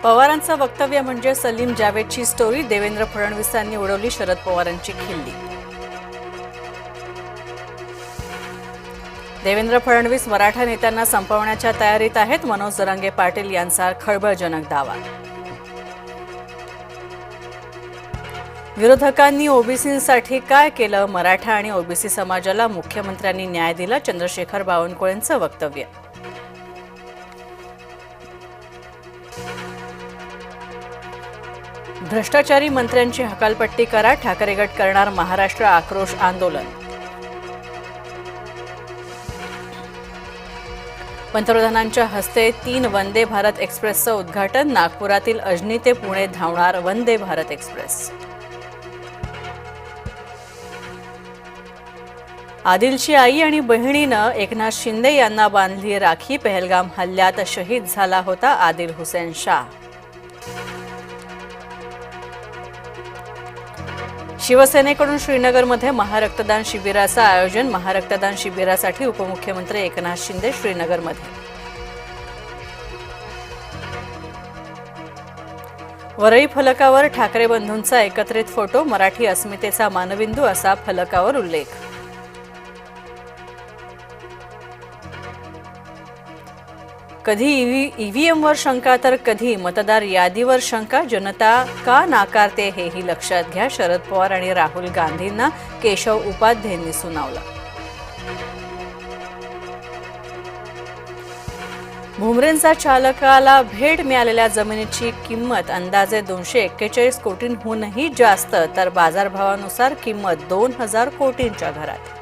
पवारांचं वक्तव्य म्हणजे सलीम जावेदची स्टोरी. देवेंद्र फडणवीसांनी उडवली शरद पवारांची खिल्ली. देवेंद्र फडणवीस मराठा नेत्यांना संपवण्याच्या तयारीत आहेत. मनोज जरांगे पाटील यांचा खळबळजनक दावा. विरोधकांनी ओबीसींसाठी काय केलं? मराठा आणि ओबीसी समाजाला मुख्यमंत्र्यांनी न्याय दिला. चंद्रशेखर बावनकुळेंचं वक्तव्य. भ्रष्टाचारी मंत्र्यांची हकालपट्टी करा. ठाकरे गट करणार महाराष्ट्र आक्रोश आंदोलन. पंतप्रधानांच्या हस्ते 3 वंदे भारत एक्सप्रेसचं उद्घाटन. नागपुरातील अजनी ते पुणे धावणार वंदे भारत एक्सप्रेस. आदिलची आई आणि बहिणीनं एकनाथ शिंदे यांना बांधली राखी. पहलगाम हल्ल्यात शहीद झाला होता आदिल हुसेन शाह. शिवसेनेकडून श्रीनगरमध्ये महारक्तदान शिबिराचं आयोजन. महारक्तदान शिबिरासाठी उपमुख्यमंत्री एकनाथ शिंदे श्रीनगरमध्ये. वरळी फलकावर ठाकरे बंधूंचा एकत्रित फोटो. मराठी अस्मितेचा मानबिंदू असा फलकावर उल्लेख. कधी ईव्हीएमवर शंका तर कधी मतदार यादीवर शंका. जनता का नाकारते हेही लक्षात घ्या. शरद पवार आणि राहुल गांधींना केशव उपाध्यायांनी सुनावलं. भुमरेंचा चालकाला भेट मिळालेल्या जमिनीची किंमत अंदाजे 241 कोटींहूनही जास्त, तर बाजारभावानुसार किंमत 2000 कोटींच्या घरात.